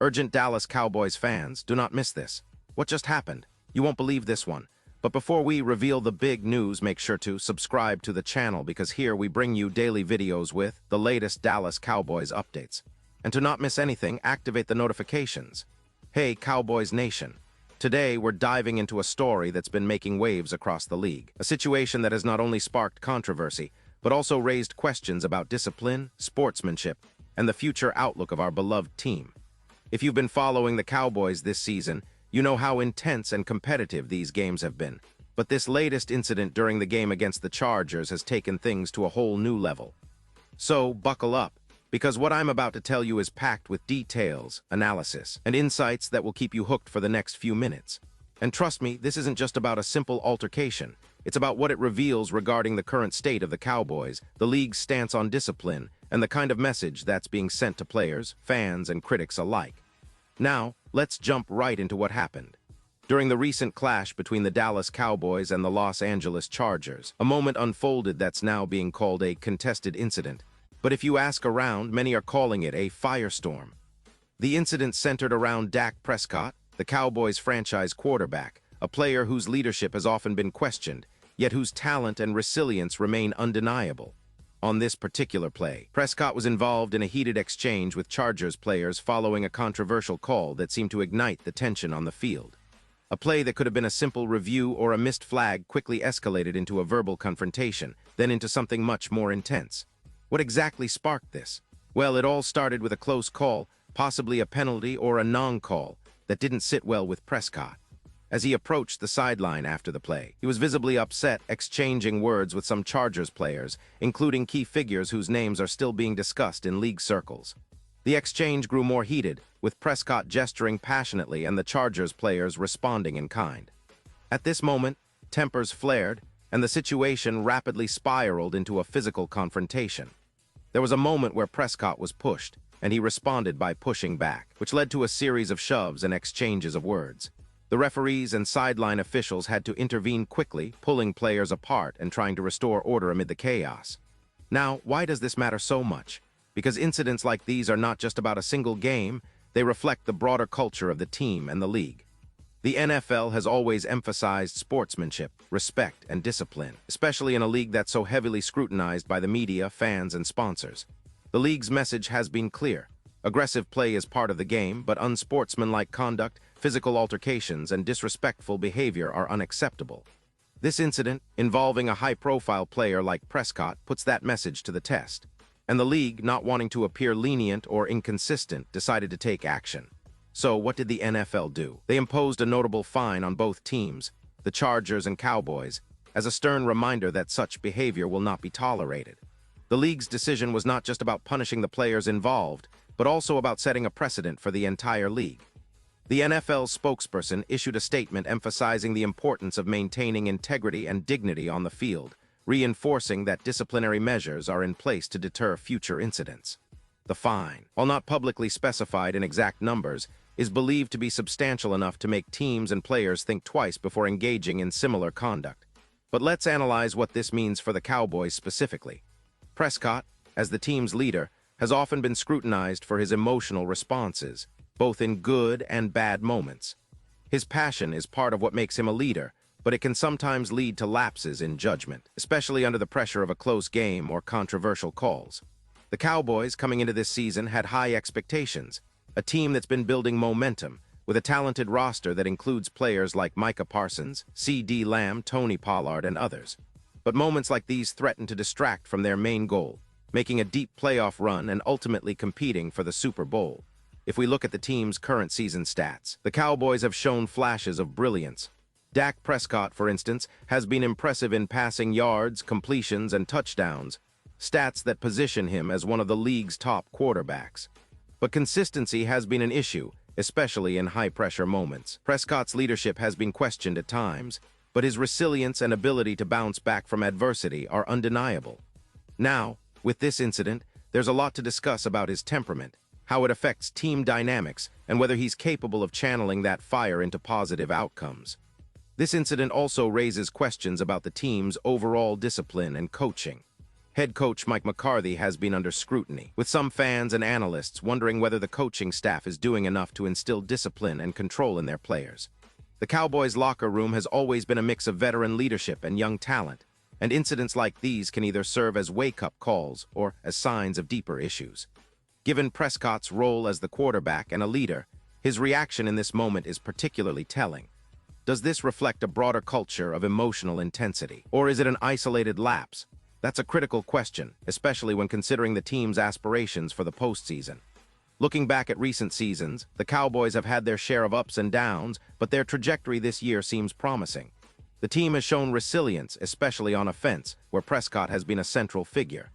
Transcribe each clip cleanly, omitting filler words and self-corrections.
Urgent Dallas Cowboys fans, do not miss this. What just happened? You won't believe this one. But before we reveal the big news, make sure to subscribe to the channel because here we bring you daily videos with the latest Dallas Cowboys updates. And to not miss anything, activate the notifications. Hey, Cowboys Nation. Today, we're diving into a story that's been making waves across the league. A situation that has not only sparked controversy, but also raised questions about discipline, sportsmanship, and the future outlook of our beloved team. If you've been following the Cowboys this season, you know how intense and competitive these games have been. But this latest incident during the game against the Chargers has taken things to a whole new level. So, buckle up, because what I'm about to tell you is packed with details, analysis, and insights that will keep you hooked for the next few minutes. And trust me, this isn't just about a simple altercation. It's about what it reveals regarding the current state of the Cowboys, the league's stance on discipline, and the kind of message that's being sent to players, fans, and critics alike. Now, let's jump right into what happened. During the recent clash between the Dallas Cowboys and the Los Angeles Chargers, a moment unfolded that's now being called a contested incident. But if you ask around, many are calling it a firestorm. The incident centered around Dak Prescott, the Cowboys franchise quarterback, a player whose leadership has often been questioned, yet whose talent and resilience remain undeniable. On this particular play, Prescott was involved in a heated exchange with Chargers players following a controversial call that seemed to ignite the tension on the field. A play that could have been a simple review or a missed flag quickly escalated into a verbal confrontation, then into something much more intense. What exactly sparked this? Well, it all started with a close call, possibly a penalty or a non-call, that didn't sit well with Prescott. As he approached the sideline after the play, he was visibly upset, exchanging words with some Chargers players, including key figures whose names are still being discussed in league circles. The exchange grew more heated, with Prescott gesturing passionately and the Chargers players responding in kind. At this moment, tempers flared, and the situation rapidly spiraled into a physical confrontation. There was a moment where Prescott was pushed, and he responded by pushing back, which led to a series of shoves and exchanges of words. The referees and sideline officials had to intervene quickly, pulling players apart and trying to restore order amid the chaos. Now, why does this matter so much? Because incidents like these are not just about a single game, they reflect the broader culture of the team and the league. The NFL has always emphasized sportsmanship, respect, and discipline, especially in a league that's so heavily scrutinized by the media, fans, and sponsors. The league's message has been clear. Aggressive play is part of the game, but unsportsmanlike conduct, physical altercations, and disrespectful behavior are unacceptable. This incident, involving a high-profile player like Prescott, puts that message to the test. And the league, not wanting to appear lenient or inconsistent, decided to take action. So, what did the NFL do? They imposed a notable fine on both teams, the Chargers and Cowboys, as a stern reminder that such behavior will not be tolerated. The league's decision was not just about punishing the players involved, but also about setting a precedent for the entire league. The NFL's spokesperson issued a statement emphasizing the importance of maintaining integrity and dignity on the field, reinforcing that disciplinary measures are in place to deter future incidents. The fine, while not publicly specified in exact numbers, is believed to be substantial enough to make teams and players think twice before engaging in similar conduct. But let's analyze what this means for the Cowboys specifically. Prescott, as the team's leader, has often been scrutinized for his emotional responses, both in good and bad moments. His passion is part of what makes him a leader, but it can sometimes lead to lapses in judgment, especially under the pressure of a close game or controversial calls. The Cowboys, coming into this season, had high expectations, a team that's been building momentum, with a talented roster that includes players like Micah Parsons, C.D. Lamb, Tony Pollard, and others. But moments like these threaten to distract from their main goal, making a deep playoff run and ultimately competing for the Super Bowl. If we look at the team's current season stats, the Cowboys have shown flashes of brilliance. Dak Prescott, for instance, has been impressive in passing yards, completions, and touchdowns, stats that position him as one of the league's top quarterbacks. But consistency has been an issue, especially in high-pressure moments. Prescott's leadership has been questioned at times, but his resilience and ability to bounce back from adversity are undeniable. Now, with this incident, there's a lot to discuss about his temperament, how it affects team dynamics, and whether he's capable of channeling that fire into positive outcomes. This incident also raises questions about the team's overall discipline and coaching. Head coach Mike McCarthy has been under scrutiny, with some fans and analysts wondering whether the coaching staff is doing enough to instill discipline and control in their players. The Cowboys' locker room has always been a mix of veteran leadership and young talent, and incidents like these can either serve as wake-up calls or as signs of deeper issues. Given Prescott's role as the quarterback and a leader, his reaction in this moment is particularly telling. Does this reflect a broader culture of emotional intensity, or is it an isolated lapse? That's a critical question, especially when considering the team's aspirations for the postseason. Looking back at recent seasons, the Cowboys have had their share of ups and downs, but their trajectory this year seems promising. The team has shown resilience, especially on offense, where Prescott has been a central figure.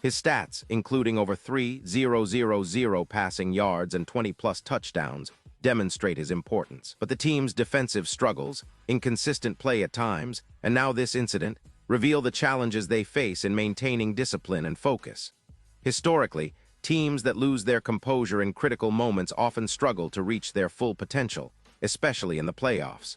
His stats, including over 3,000 passing yards and 20-plus touchdowns, demonstrate his importance. But the team's defensive struggles, inconsistent play at times, and now this incident, reveal the challenges they face in maintaining discipline and focus. Historically, teams that lose their composure in critical moments often struggle to reach their full potential, especially in the playoffs.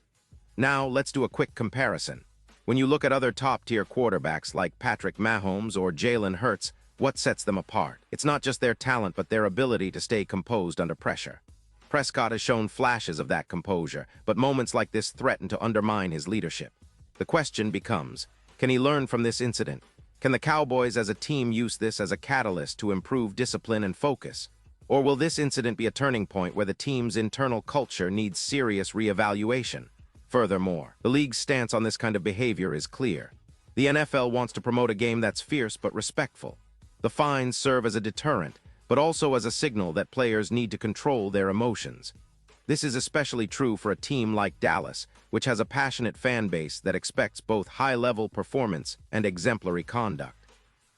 Now, let's do a quick comparison. When you look at other top-tier quarterbacks like Patrick Mahomes or Jalen Hurts, what sets them apart? It's not just their talent, but their ability to stay composed under pressure. Prescott has shown flashes of that composure, but moments like this threaten to undermine his leadership. The question becomes, can he learn from this incident? Can the Cowboys as a team use this as a catalyst to improve discipline and focus? Or will this incident be a turning point where the team's internal culture needs serious reevaluation? Furthermore, the league's stance on this kind of behavior is clear. The NFL wants to promote a game that's fierce but respectful. The fines serve as a deterrent, but also as a signal that players need to control their emotions. This is especially true for a team like Dallas, which has a passionate fan base that expects both high-level performance and exemplary conduct.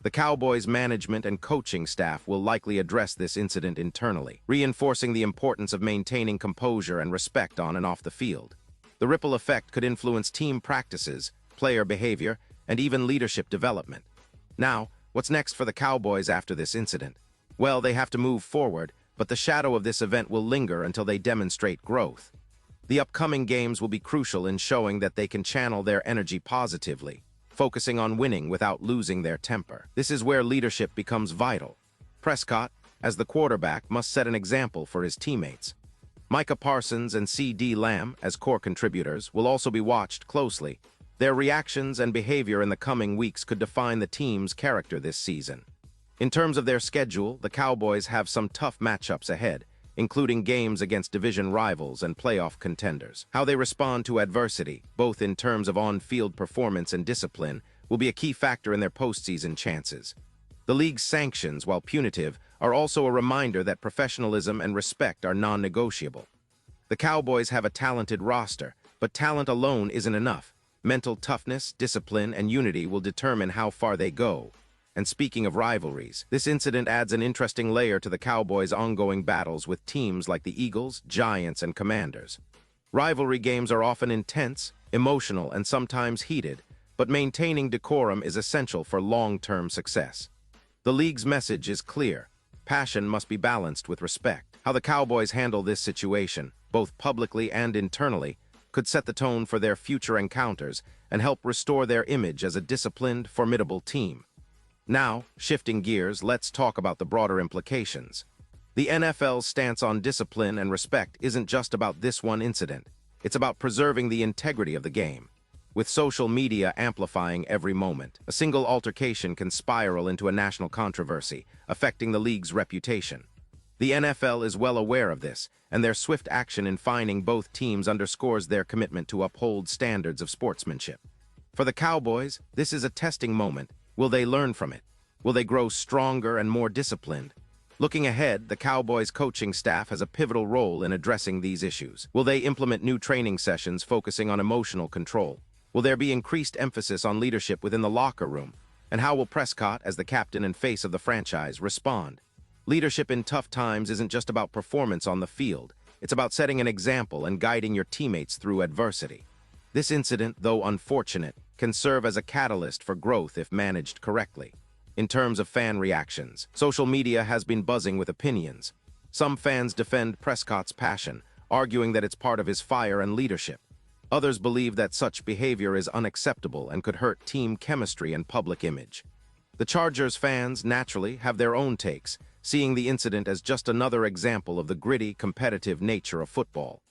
The Cowboys' management and coaching staff will likely address this incident internally, reinforcing the importance of maintaining composure and respect on and off the field. The ripple effect could influence team practices, player behavior, and even leadership development. Now, what's next for the Cowboys after this incident? Well, they have to move forward, but the shadow of this event will linger until they demonstrate growth. The upcoming games will be crucial in showing that they can channel their energy positively, focusing on winning without losing their temper. This is where leadership becomes vital. Prescott, as the quarterback, must set an example for his teammates. Micah Parsons and C.D. Lamb, as core contributors, will also be watched closely. Their reactions and behavior in the coming weeks could define the team's character this season. In terms of their schedule, the Cowboys have some tough matchups ahead, including games against division rivals and playoff contenders. How they respond to adversity, both in terms of on-field performance and discipline, will be a key factor in their postseason chances. The league's sanctions, while punitive, are also a reminder that professionalism and respect are non-negotiable. The Cowboys have a talented roster, but talent alone isn't enough. Mental toughness, discipline, and unity will determine how far they go. And speaking of rivalries, this incident adds an interesting layer to the Cowboys' ongoing battles with teams like the Eagles, Giants, and Commanders. Rivalry games are often intense, emotional, and sometimes heated, but maintaining decorum is essential for long-term success. The league's message is clear. Passion must be balanced with respect. How the Cowboys handle this situation, both publicly and internally, could set the tone for their future encounters and help restore their image as a disciplined, formidable team. Now, shifting gears, let's talk about the broader implications. The NFL's stance on discipline and respect isn't just about this one incident. It's about preserving the integrity of the game. With social media amplifying every moment, a single altercation can spiral into a national controversy, affecting the league's reputation. The NFL is well aware of this, and their swift action in fining both teams underscores their commitment to uphold standards of sportsmanship. For the Cowboys, this is a testing moment. Will they learn from it? Will they grow stronger and more disciplined? Looking ahead, the Cowboys' coaching staff has a pivotal role in addressing these issues. Will they implement new training sessions focusing on emotional control? Will there be increased emphasis on leadership within the locker room? And how will Prescott, as the captain and face of the franchise, respond? Leadership in tough times isn't just about performance on the field. It's about setting an example and guiding your teammates through adversity. This incident, though unfortunate, can serve as a catalyst for growth if managed correctly. In terms of fan reactions, social media has been buzzing with opinions. Some fans defend Prescott's passion, arguing that it's part of his fire and leadership. Others believe that such behavior is unacceptable and could hurt team chemistry and public image. The Chargers fans, naturally, have their own takes, seeing the incident as just another example of the gritty, competitive nature of football.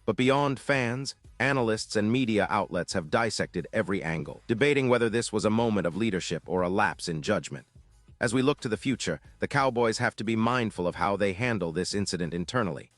But beyond fans, analysts and media outlets have dissected every angle, debating whether this was a moment of leadership or a lapse in judgment. As we look to the future, the Cowboys have to be mindful of how they handle this incident internally.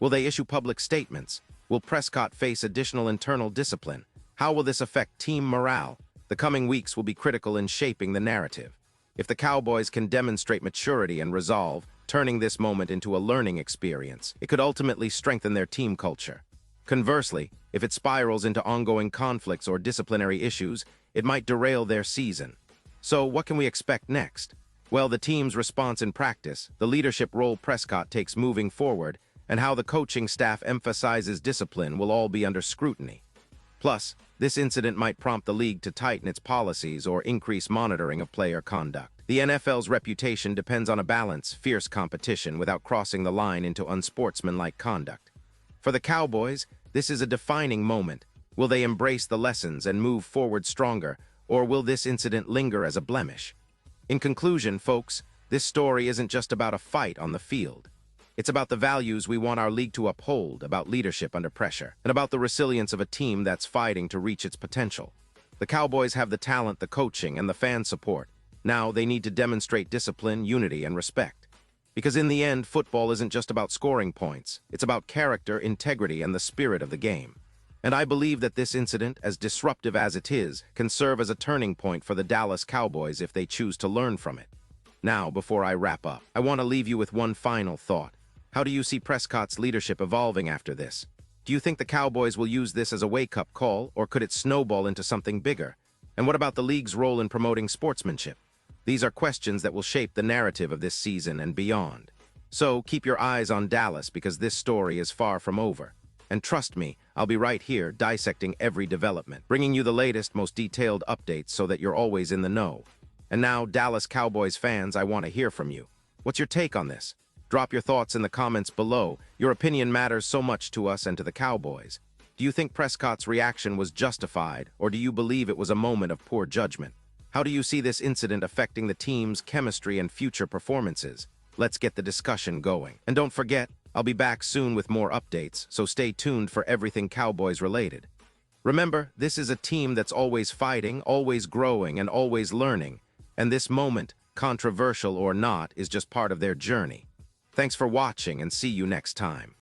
Will they issue public statements? Will Prescott face additional internal discipline? How will this affect team morale? The coming weeks will be critical in shaping the narrative. If the Cowboys can demonstrate maturity and resolve, turning this moment into a learning experience, it could ultimately strengthen their team culture. Conversely, if it spirals into ongoing conflicts or disciplinary issues, it might derail their season. So, what can we expect next? Well, the team's response in practice, the leadership role Prescott takes moving forward, and how the coaching staff emphasizes discipline will all be under scrutiny. Plus, this incident might prompt the league to tighten its policies or increase monitoring of player conduct. The NFL's reputation depends on a balanced, fierce competition without crossing the line into unsportsmanlike conduct. For the Cowboys, this is a defining moment. Will they embrace the lessons and move forward stronger, or will this incident linger as a blemish? In conclusion, folks, this story isn't just about a fight on the field. It's about the values we want our league to uphold, about leadership under pressure, and about the resilience of a team that's fighting to reach its potential. The Cowboys have the talent, the coaching, and the fan support. Now they need to demonstrate discipline, unity, and respect. Because in the end, football isn't just about scoring points. It's about character, integrity, and the spirit of the game. And I believe that this incident, as disruptive as it is, can serve as a turning point for the Dallas Cowboys if they choose to learn from it. Now, before I wrap up, I want to leave you with one final thought. How do you see Prescott's leadership evolving after this? Do you think the Cowboys will use this as a wake-up call, or could it snowball into something bigger? And what about the league's role in promoting sportsmanship? These are questions that will shape the narrative of this season and beyond. So keep your eyes on Dallas because this story is far from over. And trust me, I'll be right here dissecting every development, bringing you the latest, most detailed updates so that you're always in the know. And now, Dallas Cowboys fans, I want to hear from you. What's your take on this? Drop your thoughts in the comments below. Your opinion matters so much to us and to the Cowboys. Do you think Prescott's reaction was justified, or do you believe it was a moment of poor judgment? How do you see this incident affecting the team's chemistry and future performances? Let's get the discussion going. And don't forget, I'll be back soon with more updates, so stay tuned for everything Cowboys related. Remember, this is a team that's always fighting, always growing, and always learning. And this moment, controversial or not, is just part of their journey. Thanks for watching and see you next time.